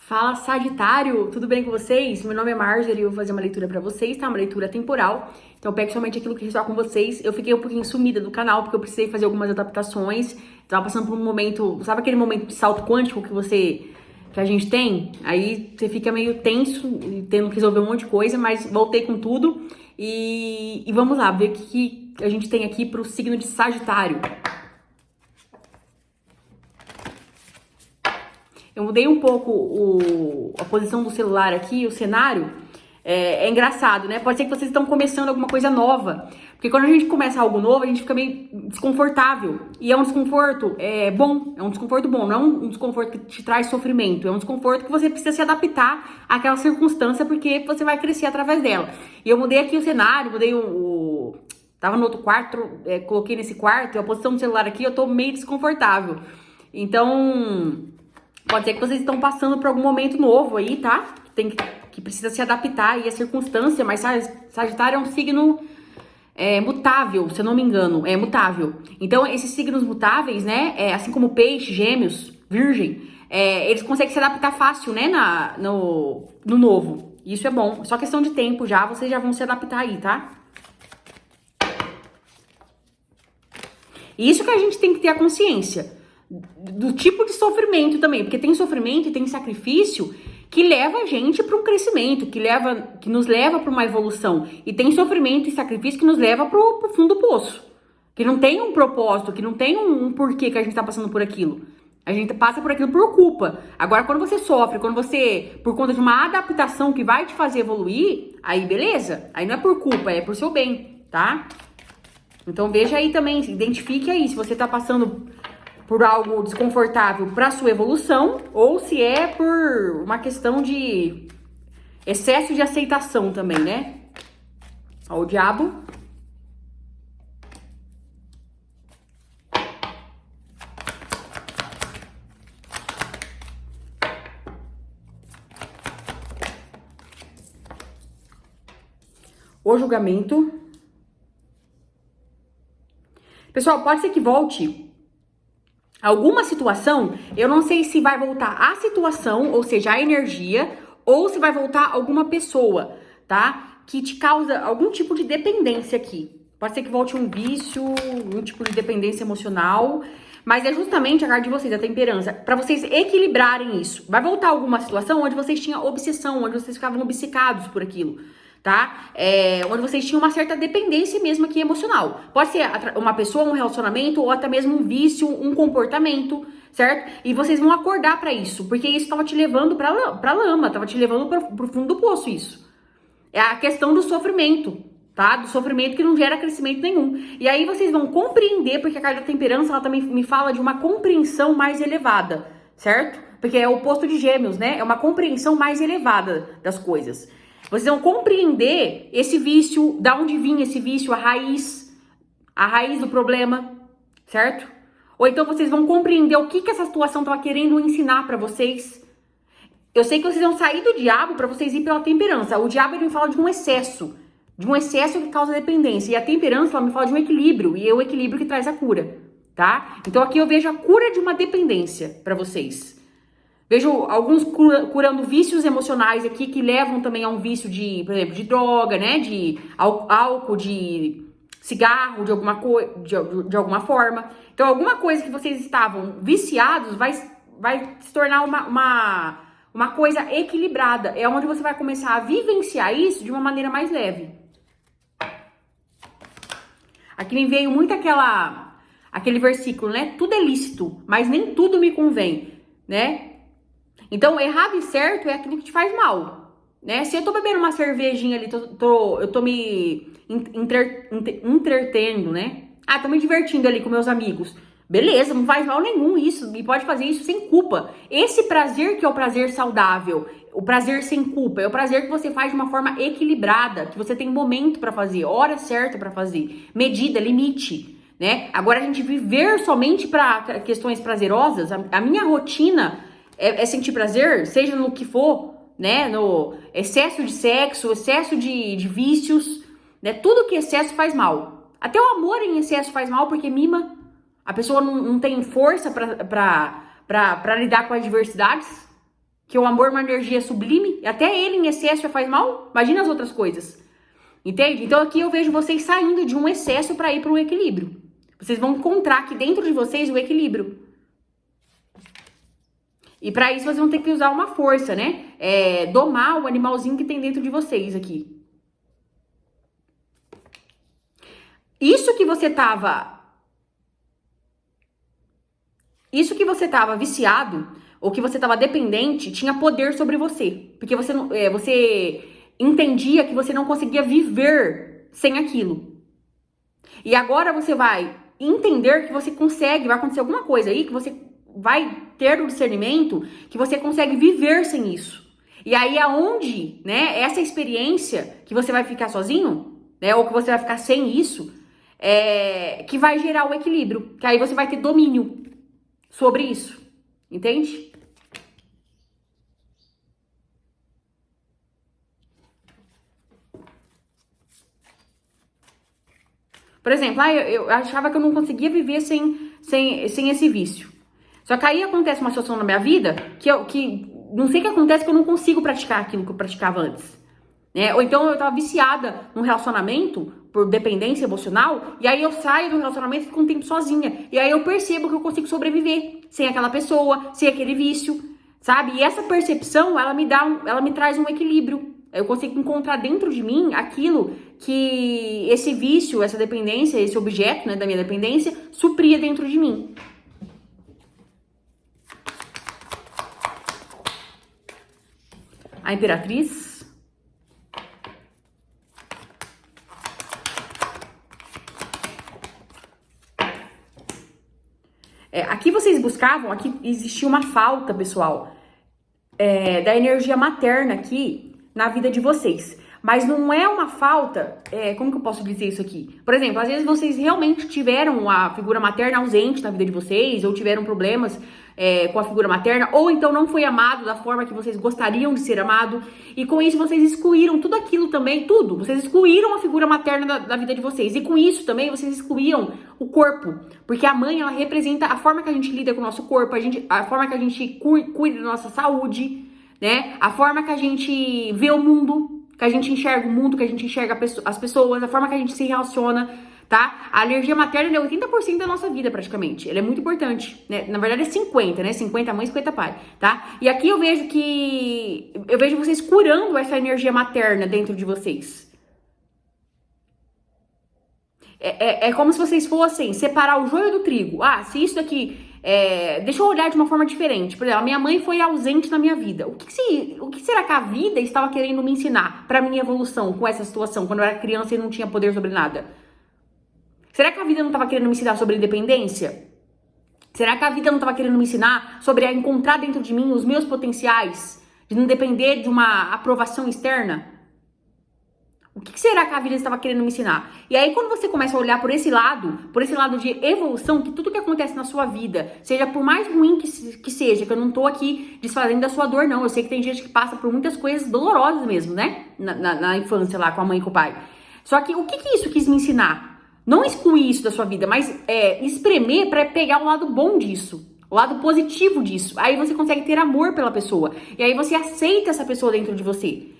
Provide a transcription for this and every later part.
Fala, Sagitário! Tudo bem com vocês? Meu nome é Marjorie e eu vou fazer uma leitura pra vocês, tá? Uma leitura temporal. Então eu pego somente aquilo que ressoar com vocês. Eu fiquei um pouquinho sumida do canal porque eu precisei fazer algumas adaptações. Tava passando por um momento, sabe aquele momento de salto quântico que a gente tem? Aí você fica meio tenso, tendo que resolver um monte de coisa, mas voltei com tudo. E vamos lá, ver o que a gente tem aqui pro signo de Sagitário. Eu mudei um pouco a posição do celular aqui, o cenário. É engraçado, né? Pode ser que vocês estão começando alguma coisa nova. Porque quando a gente começa algo novo, a gente fica meio desconfortável. E é um desconforto bom. É um desconforto bom. Não é um desconforto que te traz sofrimento. É um desconforto que você precisa se adaptar àquela circunstância, porque você vai crescer através dela. E eu mudei aqui o cenário, mudei tava no outro quarto, coloquei nesse quarto. E a posição do celular aqui, eu tô meio desconfortável. Então... pode ser que vocês estão passando por algum momento novo aí, tá? Que precisa se adaptar aí à circunstância, mas Sagitário é um signo mutável, se eu não me engano, é mutável. Então, esses signos mutáveis, né, assim como Peixe, Gêmeos, Virgem, eles conseguem se adaptar fácil, né, no novo. Isso é bom, só questão de tempo já, vocês já vão se adaptar aí, tá? Isso que a gente tem que ter a consciência do tipo de sofrimento também, porque tem sofrimento e tem sacrifício que leva a gente para um crescimento, que nos leva para uma evolução, e tem sofrimento e sacrifício que nos leva para o fundo do poço, que não tem um propósito, que não tem um porquê que a gente tá passando por aquilo. A gente passa por aquilo por culpa. Agora, quando você sofre, quando você, por conta de uma adaptação que vai te fazer evoluir, aí beleza, aí não é por culpa, é por seu bem, tá? Então veja aí também, identifique aí se você tá passando por algo desconfortável para sua evolução, ou se é por uma questão de excesso de aceitação também, né? Ó, o diabo. O julgamento. Pessoal, pode ser que volte alguma situação, eu não sei se vai voltar a situação, ou seja, a energia, ou se vai voltar alguma pessoa, tá? Que te causa algum tipo de dependência aqui. Pode ser que volte um vício, um tipo de dependência emocional, mas é justamente a carta de vocês, a temperança, para vocês equilibrarem isso. Vai voltar alguma situação onde vocês tinham obsessão, onde vocês ficavam obcecados por aquilo, tá? Onde vocês tinham uma certa dependência mesmo aqui emocional. Pode ser uma pessoa, um relacionamento, ou até mesmo um vício, um comportamento, certo? E vocês vão acordar pra isso, porque isso tava te levando pra lama, tava te levando pro fundo do poço isso. É a questão do sofrimento, tá? Do sofrimento que não gera crescimento nenhum. E aí vocês vão compreender, porque a carta da temperança, ela também me fala de uma compreensão mais elevada, certo? Porque é o oposto de Gêmeos, né? É uma compreensão mais elevada das coisas. Vocês vão compreender esse vício, da onde vinha esse vício, a raiz do problema, certo? Ou então vocês vão compreender o que essa situação estava querendo ensinar para vocês. Eu sei que vocês vão sair do diabo para vocês ir pela temperança. O diabo, ele me fala de um excesso que causa dependência. E a temperança, ela me fala de um equilíbrio, e é o equilíbrio que traz a cura, tá? Então aqui eu vejo a cura de uma dependência para vocês. Vejo alguns curando vícios emocionais aqui que levam também a um vício de, por exemplo, de droga, né? De álcool, de cigarro, de alguma forma. Então, alguma coisa que vocês estavam viciados vai se tornar uma coisa equilibrada. É onde você vai começar a vivenciar isso de uma maneira mais leve. Aqui me veio muito aquele versículo, né? Tudo é lícito, mas nem tudo me convém, né? Então, errado e certo é aquilo que te faz mal, né? Se eu tô bebendo uma cervejinha ali, eu tô me entretendo, né? Ah, tô me divertindo ali com meus amigos. Beleza, não faz mal nenhum isso. E pode fazer isso sem culpa. Esse prazer que é o prazer saudável, o prazer sem culpa, é o prazer que você faz de uma forma equilibrada, que você tem momento pra fazer, hora certa pra fazer, medida, limite, né? Agora, a gente viver somente pra questões prazerosas, a minha rotina... É sentir prazer, seja no que for, né? No excesso de sexo, excesso de vícios, né? Tudo que excesso faz mal. Até o amor em excesso faz mal porque mima. A pessoa não tem força pra lidar com as adversidades, Que o amor é uma energia sublime, e até ele em excesso já faz mal. Imagina as outras coisas. Entende? Então aqui eu vejo vocês saindo de um excesso para ir para o equilíbrio. Vocês vão encontrar aqui dentro de vocês o equilíbrio. E para isso vocês vão ter que usar uma força, né? Domar o animalzinho que tem dentro de vocês aqui. Isso que você tava viciado, ou que você tava dependente, tinha poder sobre você. Porque você entendia que você não conseguia viver sem aquilo. E agora você vai entender que você consegue, vai acontecer alguma coisa aí, que você vai ter o discernimento que você consegue viver sem isso. E aí aonde, né, essa experiência que você vai ficar sozinho, né, ou que você vai ficar sem isso, que vai gerar o equilíbrio, que aí você vai ter domínio sobre isso, entende? Por exemplo, eu achava que eu não conseguia viver sem esse vício. Só que aí acontece uma situação na minha vida que não sei o que acontece, que eu não consigo praticar aquilo que eu praticava antes. Né? Ou então eu tava viciada num relacionamento por dependência emocional, e aí eu saio do relacionamento e fico um tempo sozinha. E aí eu percebo que eu consigo sobreviver sem aquela pessoa, sem aquele vício, sabe? E essa percepção, ela me traz um equilíbrio. Eu consigo encontrar dentro de mim aquilo que esse vício, essa dependência, esse objeto, né, da minha dependência, supria dentro de mim. A Imperatriz. Aqui vocês buscavam, aqui existia uma falta, pessoal, da energia materna aqui na vida de vocês. Mas não é uma falta, como que eu posso dizer isso aqui? Por exemplo, às vezes vocês realmente tiveram a figura materna ausente na vida de vocês, ou tiveram problemas com a figura materna, ou então não foi amado da forma que vocês gostariam de ser amado, e com isso vocês excluíram tudo aquilo também, tudo. Vocês excluíram a figura materna da vida de vocês, e com isso também vocês excluíam o corpo, porque a mãe, ela representa a forma que a gente lida com o nosso corpo, a forma que a gente cuida da nossa saúde, né? A forma que a gente vê o mundo, que a gente enxerga o mundo, que a gente enxerga as pessoas, a forma que a gente se relaciona, tá? A energia materna é 80% da nossa vida, praticamente. Ela é muito importante, né? Na verdade é 50, né? 50 mãe, 50 pai, tá? E aqui eu vejo vocês curando essa energia materna dentro de vocês. É como se vocês fossem separar o joio do trigo. Ah, se isso daqui... deixa eu olhar de uma forma diferente. Por exemplo, a minha mãe foi ausente na minha vida. O que será que a vida estava querendo me ensinar para minha evolução com essa situação, quando eu era criança e não tinha poder sobre nada? Será que a vida não estava querendo me ensinar sobre independência? Será que a vida não estava querendo me ensinar sobre encontrar dentro de mim os meus potenciais, de não depender de uma aprovação externa? O que será que a vida estava querendo me ensinar? E aí, quando você começa a olhar por esse lado de evolução, que tudo que acontece na sua vida, seja por mais ruim que seja, que eu não tô aqui desfazendo da sua dor, não. Eu sei que tem gente que passa por muitas coisas dolorosas mesmo, né? Na infância lá, com a mãe e com o pai. Só que o que isso quis me ensinar? Não excluir isso da sua vida, mas espremer para pegar o lado bom disso. O lado positivo disso. Aí você consegue ter amor pela pessoa. E aí você aceita essa pessoa dentro de você.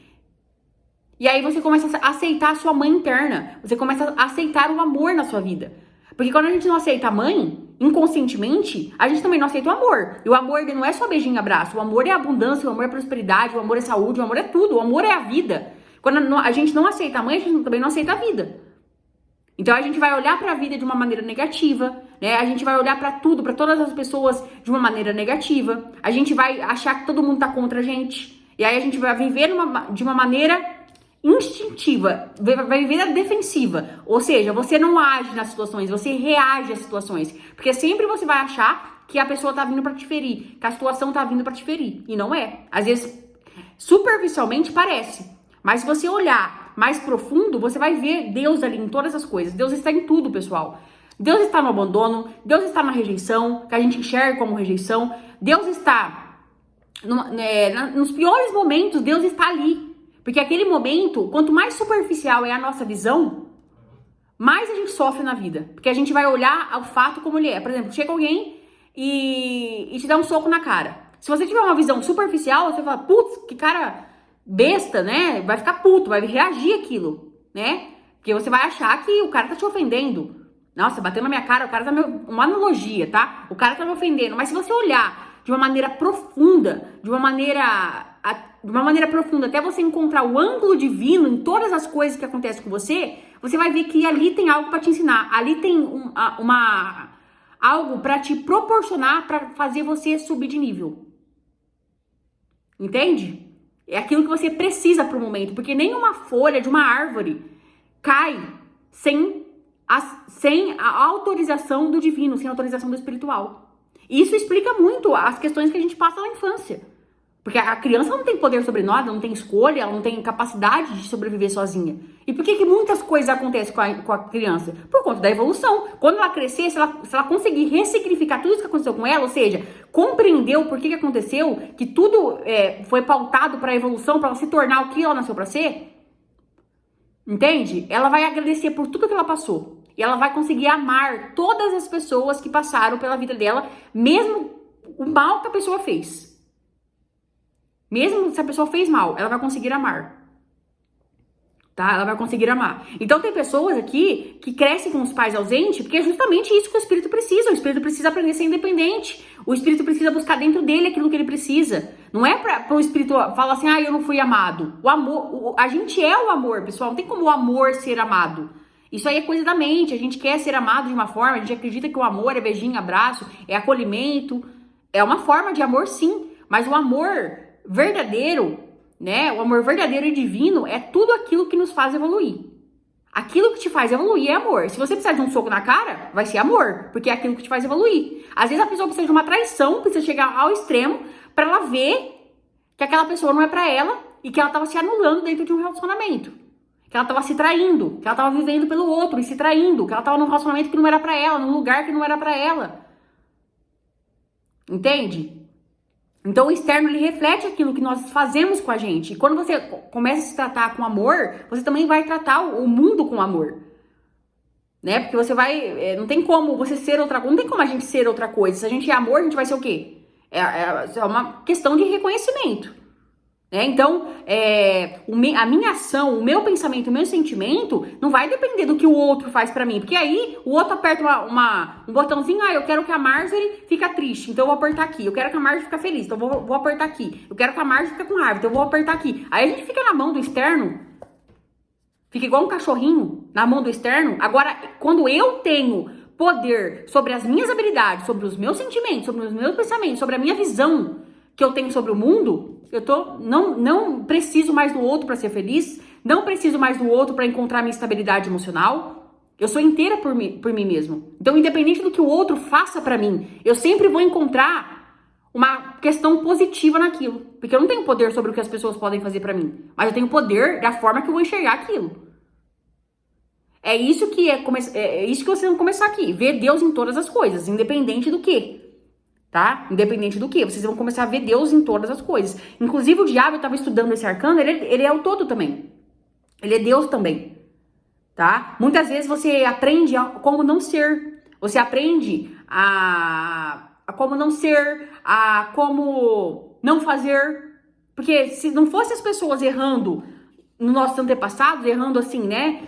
E aí você começa a aceitar a sua mãe interna. Você começa a aceitar o amor na sua vida. Porque quando a gente não aceita a mãe, inconscientemente, a gente também não aceita o amor. E o amor não é só beijinho e abraço. O amor é abundância, o amor é prosperidade, o amor é saúde, o amor é tudo. O amor é a vida. Quando a gente não aceita a mãe, a gente também não aceita a vida. Então a gente vai olhar para a vida de uma maneira negativa, né? A gente vai olhar para tudo, para todas as pessoas de uma maneira negativa. A gente vai achar que todo mundo tá contra a gente. E aí a gente vai viver de uma maneira instintiva, vai viver a defensiva. Ou seja, você não age nas situações, você reage às situações. Porque sempre você vai achar que a pessoa tá vindo para te ferir, que a situação tá vindo para te ferir. E não é. Às vezes, superficialmente parece. Mas se você olhar mais profundo, você vai ver Deus ali em todas as coisas. Deus está em tudo, pessoal. Deus está no abandono, Deus está na rejeição, que a gente enxerga como rejeição. Deus está nos piores momentos, Deus está ali. Porque aquele momento, quanto mais superficial é a nossa visão, mais a gente sofre na vida. Porque a gente vai olhar o fato como ele é. Por exemplo, chega alguém e te dá um soco na cara. Se você tiver uma visão superficial, você fala, putz, que cara besta, né? Vai ficar puto, vai reagir aquilo, né? Porque você vai achar que o cara tá te ofendendo. Nossa, bateu na minha cara, o cara tá me... Uma analogia, tá? O cara tá me ofendendo. Mas se você olhar de uma maneira profunda, de uma maneira profunda, até você encontrar o ângulo divino em todas as coisas que acontecem com você, você vai ver que ali tem algo pra te ensinar. Ali tem algo pra te proporcionar, pra fazer você subir de nível. Entende? É aquilo que você precisa pro momento. Porque nenhuma folha de uma árvore cai sem a autorização do divino, sem a autorização do espiritual. E isso explica muito as questões que a gente passa na infância. Porque a criança não tem poder sobre nós, não tem escolha, ela não tem capacidade de sobreviver sozinha. E por que muitas coisas acontecem com a criança? Por conta da evolução. Quando ela crescer, se ela conseguir ressignificar tudo isso que aconteceu com ela, ou seja, compreender o porquê que aconteceu, que tudo foi pautado para a evolução, para ela se tornar o que ela nasceu para ser, entende? Ela vai agradecer por tudo que ela passou. E ela vai conseguir amar todas as pessoas que passaram pela vida dela, mesmo o mal que a pessoa fez. Mesmo se a pessoa fez mal, ela vai conseguir amar. Tá? Ela vai conseguir amar. Então tem pessoas aqui que crescem com os pais ausentes, porque é justamente isso que o espírito precisa. O espírito precisa aprender a ser independente. O espírito precisa buscar dentro dele aquilo que ele precisa. Não é para o espírito falar assim, eu não fui amado. O amor, a gente é o amor, pessoal. Não tem como o amor ser amado. Isso aí é coisa da mente. A gente quer ser amado de uma forma, a gente acredita que o amor é beijinho, abraço, é acolhimento. É uma forma de amor, sim. Mas o amor verdadeiro, né? O amor verdadeiro e divino é tudo aquilo que nos faz evoluir. Aquilo que te faz evoluir é amor. Se você precisar de um soco na cara, vai ser amor, porque é aquilo que te faz evoluir. Às vezes a pessoa precisa de uma traição, precisa chegar ao extremo para ela ver que aquela pessoa não é para ela e que ela tava se anulando dentro de um relacionamento. Que ela tava se traindo, que ela tava vivendo pelo outro e se traindo, que ela tava num relacionamento que não era para ela, num lugar que não era para ela. Entende? Então o externo, ele reflete aquilo que nós fazemos com a gente. E quando você começa a se tratar com amor, você também vai tratar o mundo com amor. Né? Porque você vai... não tem como você ser outra coisa. Não tem como a gente ser outra coisa. Se a gente é amor, a gente vai ser o quê? É uma questão de reconhecimento. Né? Então, a minha ação, o meu pensamento, o meu sentimento não vai depender do que o outro faz pra mim. Porque aí o outro aperta um botãozinho, eu quero que a Marjorie fique triste, então eu vou apertar aqui. Eu quero que a Marjorie fique feliz, então eu vou apertar aqui. Eu quero que a Marjorie fique com raiva, então eu vou apertar aqui. Aí a gente fica na mão do externo, fica igual um cachorrinho na mão do externo. Agora, quando eu tenho poder sobre as minhas habilidades, sobre os meus sentimentos, sobre os meus pensamentos, sobre a minha visão que eu tenho sobre o mundo, não preciso mais do outro para ser feliz, não preciso mais do outro para encontrar minha estabilidade emocional. Eu sou inteira por mim mesmo. Então, independente do que o outro faça para mim, eu sempre vou encontrar uma questão positiva naquilo, porque eu não tenho poder sobre o que as pessoas podem fazer para mim, mas eu tenho poder da forma que eu vou enxergar aquilo. É isso que isso que vocês vão começar aqui, ver Deus em todas as coisas, independente do que. Tá? Independente do que, vocês vão começar a ver Deus em todas as coisas. Inclusive o diabo, eu estava estudando esse arcano, ele é o todo também. Ele é Deus também, tá? Muitas vezes você aprende a como não ser. Você aprende a como não ser, a como não fazer. Porque se não fosse as pessoas errando nos nossos antepassados, errando assim, né?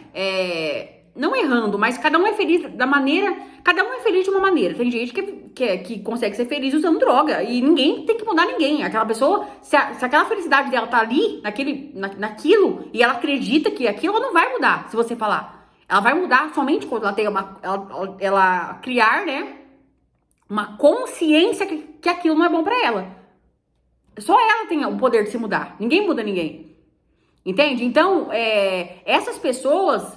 Não errando, mas cada um é feliz da maneira... Cada um é feliz de uma maneira. Tem gente que consegue ser feliz usando droga. E ninguém tem que mudar ninguém. Aquela pessoa, se aquela felicidade dela tá ali, naquilo, e ela acredita que aquilo, ela não vai mudar, se você falar. Ela vai mudar somente quando ela tem ela criar, né, uma consciência que aquilo não é bom pra ela. Só ela tem o poder de se mudar. Ninguém muda ninguém. Entende? Então, essas pessoas...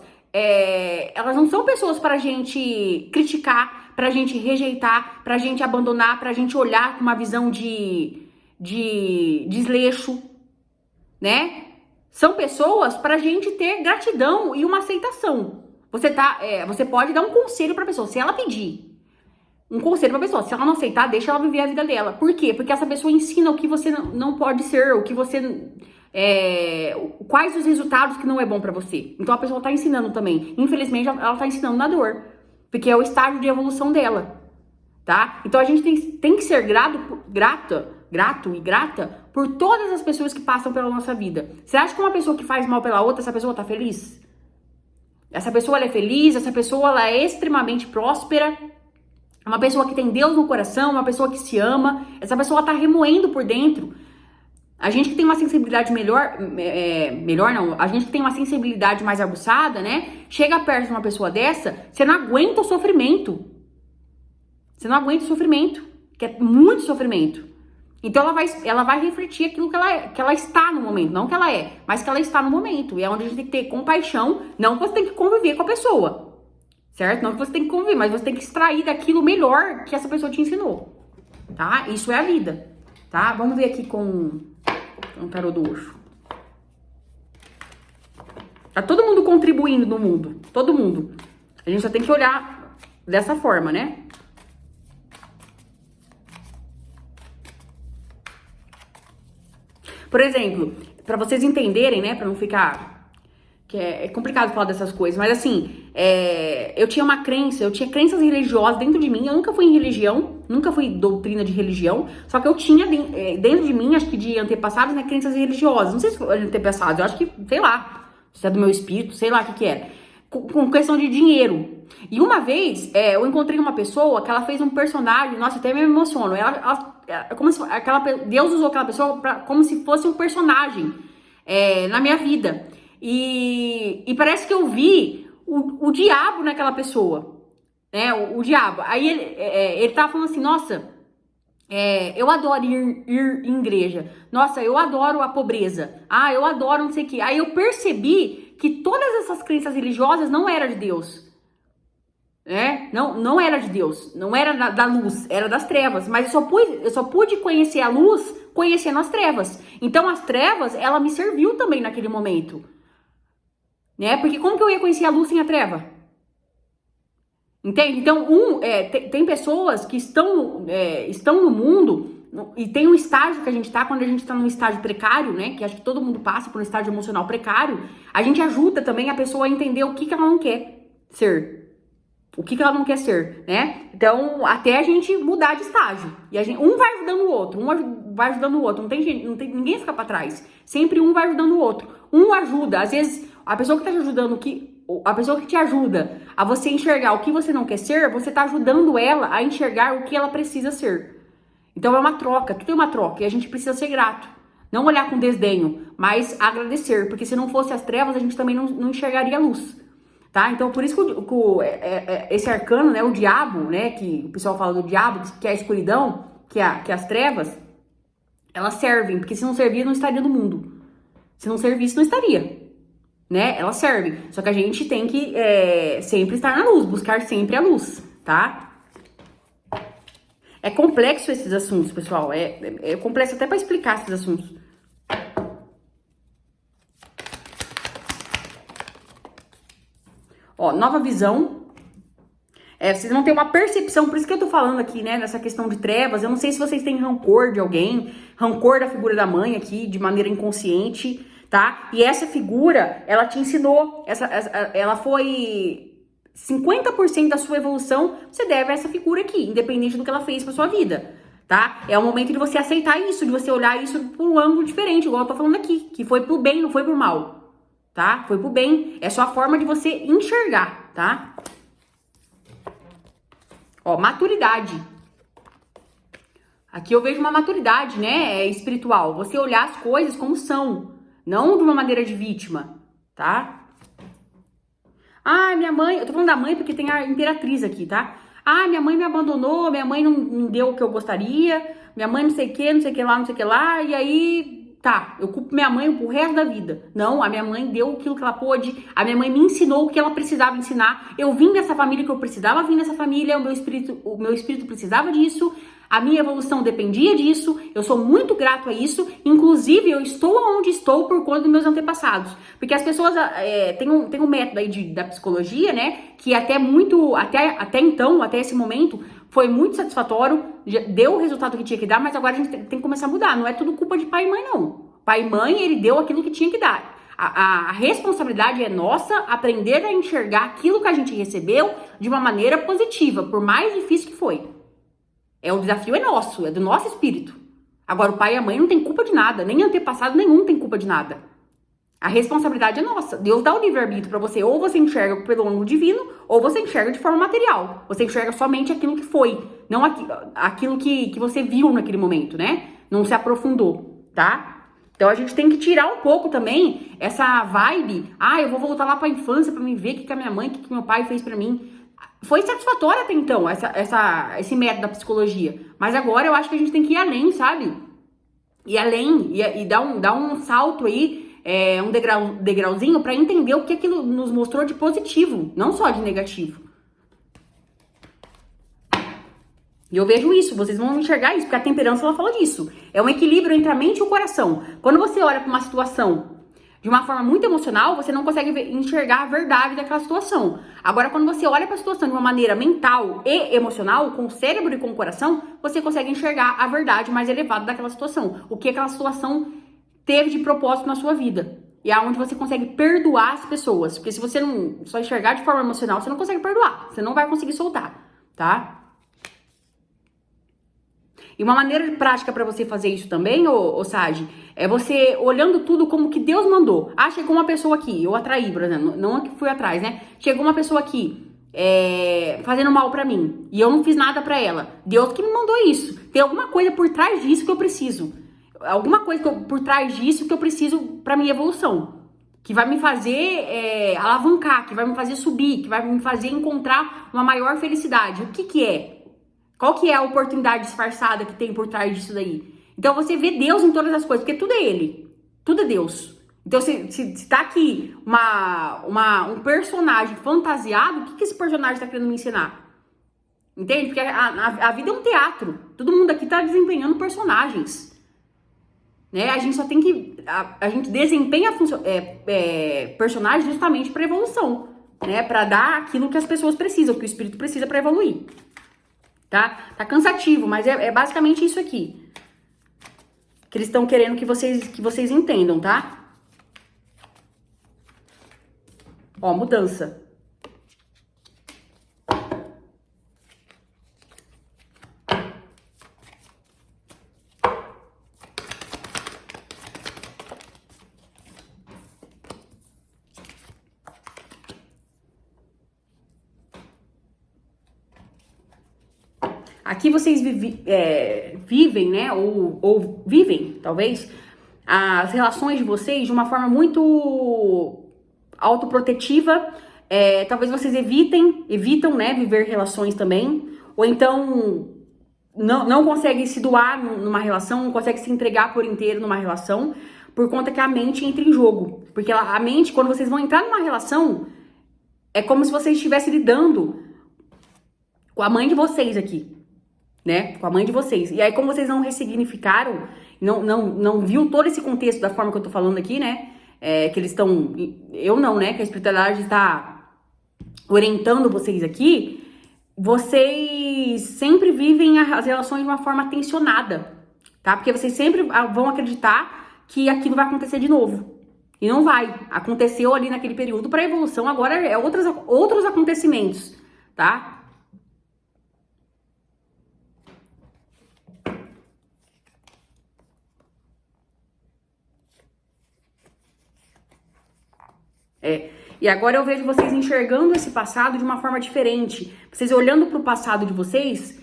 elas não são pessoas pra gente criticar, pra gente rejeitar, pra gente abandonar, pra gente olhar com uma visão de desleixo, né? São pessoas pra gente ter gratidão e uma aceitação. Você pode dar um conselho pra pessoa, se ela pedir um conselho pra pessoa, se ela não aceitar, deixa ela viver a vida dela. Por quê? Porque essa pessoa ensina o que você não pode ser, o que você... quais os resultados que não é bom pra você. Então a pessoa tá ensinando também. Infelizmente ela tá ensinando na dor, porque é o estágio de evolução dela. tá? Então a gente tem que ser grato e grata por todas as pessoas que passam pela nossa vida. Você acha que uma pessoa que faz mal pela outra, essa pessoa tá feliz? Essa pessoa ela é feliz, essa pessoa ela é extremamente próspera, é uma pessoa que tem Deus no coração, uma pessoa que se ama, essa pessoa tá remoendo por dentro. A gente que tem uma sensibilidade a gente que tem uma sensibilidade mais aguçada, né? Chega perto de uma pessoa dessa, você não aguenta o sofrimento. Você não aguenta o sofrimento, que é muito sofrimento. Então ela vai refletir aquilo que ela está no momento, não que ela é, mas que ela está no momento. E é onde a gente tem que ter compaixão, não que você tem que conviver com a pessoa, certo? Não que você tem que conviver, mas você tem que extrair daquilo melhor que essa pessoa te ensinou, tá? Isso é a vida, tá? Vamos ver aqui com o tarô do Osho. Tá todo mundo contribuindo no mundo, todo mundo. A gente só tem que olhar dessa forma, né? Por exemplo, para vocês entenderem, né, para não ficar... que é complicado falar dessas coisas, mas assim, eu tinha crenças religiosas dentro de mim, eu nunca fui em religião, nunca fui doutrina de religião, só que eu tinha dentro de mim, acho que de antepassados, né, crenças religiosas, não sei se foi antepassados, eu acho que, sei lá, se é do meu espírito, sei lá o que era, com questão de dinheiro. E uma vez, eu encontrei uma pessoa que ela fez um personagem, nossa, até me emociono, como se, Deus usou aquela pessoa como se fosse um personagem na minha vida. E parece que eu vi o diabo naquela pessoa, né? O diabo. Aí ele tava falando assim, nossa, eu adoro ir em igreja. Nossa, eu adoro a pobreza. Ah, eu adoro não sei o que. Aí eu percebi que todas essas crenças religiosas não eram de Deus. Não era de Deus, não era da luz, era das trevas, mas eu só pude conhecer a luz conhecendo as trevas. Então as trevas, ela me serviu também naquele momento, né? Porque como que eu ia conhecer a luz sem a treva? Entende? Então, tem pessoas que estão no mundo e tem um estágio que a gente tá, quando a gente tá num estágio precário, né? Que acho que todo mundo passa por um estágio emocional precário, a gente ajuda também a pessoa a entender o que ela não quer ser. O que ela não quer ser, né? Então, até a gente mudar de estágio. E um vai ajudando o outro, ninguém fica pra trás. Sempre um vai ajudando o outro. Um ajuda, às vezes, a pessoa que tá te ajudando, a pessoa que te ajuda a você enxergar o que você não quer ser, você tá ajudando ela a enxergar o que ela precisa ser. Então, é uma troca, tudo é uma troca, e a gente precisa ser grato. Não olhar com desdenho, mas agradecer, porque se não fosse as trevas, a gente também não enxergaria a luz. Tá? Então, por isso que esse arcano, né, o diabo, né, que o pessoal fala do diabo, que é a escuridão, que as trevas, elas servem, porque se não servir, não estaria no mundo. Se não servisse, não estaria, né? Elas servem. Só que a gente tem que sempre estar na luz, buscar sempre a luz, tá? É complexo esses assuntos, pessoal. É complexo até para explicar esses assuntos. Ó, nova visão. Vocês vão ter uma percepção, por isso que eu tô falando aqui, né, nessa questão de trevas. Eu não sei se vocês têm rancor de alguém, rancor da figura da mãe aqui, de maneira inconsciente, tá? E essa figura, ela te ensinou, ela foi 50% da sua evolução, você deve a essa figura aqui, independente do que ela fez pra sua vida, tá? É o momento de você aceitar isso, de você olhar isso por um ângulo diferente, igual eu tô falando aqui, que foi pro bem, não foi pro mal. Tá? Foi pro bem. É só a forma de você enxergar, tá? Ó, maturidade. Aqui eu vejo uma maturidade, né? Espiritual. Você olhar as coisas como são. Não de uma maneira de vítima, tá? Ah, minha mãe... Eu tô falando da mãe porque tem a imperatriz aqui, tá? Ah, minha mãe me abandonou, minha mãe não deu o que eu gostaria, minha mãe não sei o que, não sei o que lá, não sei o que lá, e aí... Tá, eu culpo minha mãe pro resto da vida. Não, a minha mãe deu aquilo que ela pôde, a minha mãe me ensinou o que ela precisava ensinar. Eu vim dessa família que eu precisava vir dessa família, o meu espírito precisava disso, a minha evolução dependia disso, eu sou muito grato a isso, inclusive eu estou onde estou por conta dos meus antepassados. Porque as pessoas, tem um método aí da psicologia, né, que até então, até esse momento, foi muito satisfatório, deu o resultado que tinha que dar, mas agora a gente tem que começar a mudar. Não é tudo culpa de pai e mãe, não. Pai e mãe, ele deu aquilo que tinha que dar. A responsabilidade é nossa, aprender a enxergar aquilo que a gente recebeu de uma maneira positiva, por mais difícil que foi. O desafio é nosso, é do nosso espírito. Agora, o pai e a mãe não tem culpa de nada, nem antepassado nenhum tem culpa de nada. A responsabilidade é nossa. Deus dá o livre-arbítrio pra você. Ou você enxerga pelo ângulo divino, ou você enxerga de forma material. Você enxerga somente aquilo que foi, não aquilo que você viu naquele momento, né? Não se aprofundou, tá? Então a gente tem que tirar um pouco também essa vibe. Eu vou voltar lá pra infância pra me ver o que a minha mãe, o que meu pai fez pra mim. Foi satisfatório até então, esse método da psicologia. Mas agora eu acho que a gente tem que ir além, sabe? Ir além e dar um salto aí, um degrauzinho pra entender o que aquilo nos mostrou de positivo, não só de negativo. E eu vejo isso, vocês vão enxergar isso, porque a temperança, ela fala disso. É um equilíbrio entre a mente e o coração. Quando você olha pra uma situação de uma forma muito emocional, você não consegue enxergar a verdade daquela situação. Agora, quando você olha pra situação de uma maneira mental e emocional, com o cérebro e com o coração, você consegue enxergar a verdade mais elevada daquela situação. O que aquela situação teve de propósito na sua vida. E é onde você consegue perdoar as pessoas. Porque se você não só enxergar de forma emocional, você não consegue perdoar. Você não vai conseguir soltar, tá? E uma maneira prática pra você fazer isso também, ô Sage, é você olhando tudo como que Deus mandou. Chegou uma pessoa aqui, eu atraí, por exemplo, não é que fui atrás, né? Chegou uma pessoa aqui, fazendo mal pra mim, e eu não fiz nada pra ela. Deus que me mandou isso. Tem alguma coisa por trás disso que eu preciso. Alguma coisa por trás disso que eu preciso pra minha evolução. Que vai me fazer alavancar, que vai me fazer subir, que vai me fazer encontrar uma maior felicidade. O que é? Qual que é a oportunidade disfarçada que tem por trás disso daí? Então você vê Deus em todas as coisas, porque tudo é Ele. Tudo é Deus. Então se tá aqui um personagem fantasiado, o que esse personagem tá querendo me ensinar? Entende? Porque a vida é um teatro. Todo mundo aqui tá desempenhando personagens. Né? A gente só tem que... A gente desempenha personagens justamente para evolução. Né? Para dar aquilo que as pessoas precisam, que o espírito precisa para evoluir. Tá cansativo, mas é basicamente isso aqui. Que eles estão querendo que vocês entendam, tá? Ó, mudança. Aqui vocês vivem, né? Ou vivem, talvez, as relações de vocês de uma forma muito autoprotetiva. Talvez vocês evitam, né? Viver relações também. Ou então não conseguem se doar numa relação, não conseguem se entregar por inteiro numa relação, por conta que a mente entra em jogo. Porque a mente, quando vocês vão entrar numa relação, é como se vocês estivessem lidando com a mãe de vocês aqui. Né, com a mãe de vocês. E aí, como vocês não ressignificaram, não viu todo esse contexto da forma que eu tô falando aqui, né, que eles estão, eu não, né, que a espiritualidade está orientando vocês aqui, vocês sempre vivem as relações de uma forma tensionada, tá? Porque vocês sempre vão acreditar que aquilo vai acontecer de novo. E não vai. Aconteceu ali naquele período para evolução, agora é outros acontecimentos, tá? E agora eu vejo vocês enxergando esse passado de uma forma diferente. Vocês olhando pro passado de vocês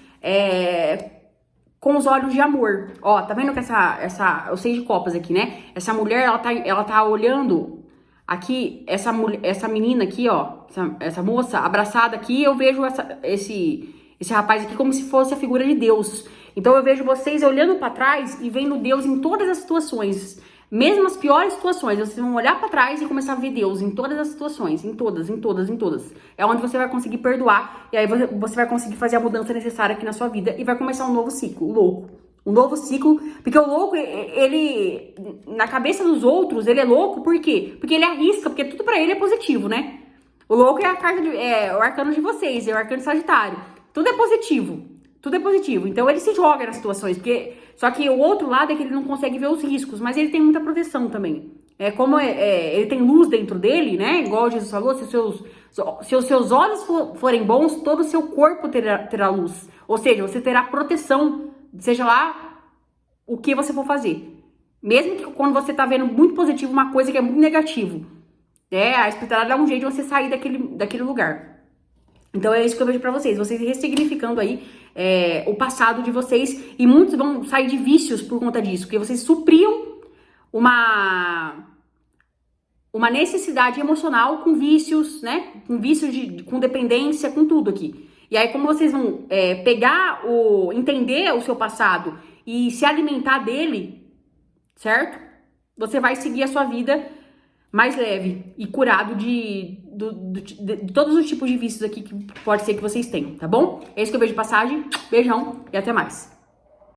com os olhos de amor. Ó, tá vendo que o 6 de copas aqui, né? Essa mulher, ela tá olhando aqui, essa menina aqui, ó, essa moça abraçada aqui, eu vejo esse rapaz aqui como se fosse a figura de Deus. Então eu vejo vocês olhando pra trás e vendo Deus em todas as situações. Mesmo as piores situações, vocês vão olhar pra trás e começar a ver Deus em todas as situações, em todas. É onde você vai conseguir perdoar, e aí você vai conseguir fazer a mudança necessária aqui na sua vida, e vai começar um novo ciclo, o louco. Um novo ciclo, porque o louco, ele, na cabeça dos outros, ele é louco, por quê? Porque ele arrisca, porque tudo pra ele é positivo, né? O louco é a carta o arcano de vocês, é o arcano de Sagitário. Tudo é positivo. Tudo é positivo. Então ele se joga nas situações, porque só que o outro lado é que ele não consegue ver os riscos, mas ele tem muita proteção também. Como ele tem luz dentro dele, né? Igual Jesus falou, se Se os seus olhos forem bons, todo o seu corpo terá luz. Ou seja, você terá proteção, seja lá o que você for fazer. Mesmo que quando você tá vendo muito positivo uma coisa que é muito negativo. A espiritualidade dá um jeito de você sair daquele lugar. Então é isso que eu vejo pra vocês ressignificando aí o passado de vocês. E muitos vão sair de vícios por conta disso, porque vocês supriam uma necessidade emocional com vícios, né? Com vícios com dependência, com tudo aqui. E aí, como vocês vão entender o seu passado e se alimentar dele, certo? Você vai seguir a sua vida mais leve e curado de todos os tipos de vícios aqui que pode ser que vocês tenham, tá bom? É isso que eu vejo de passagem. Beijão e até mais.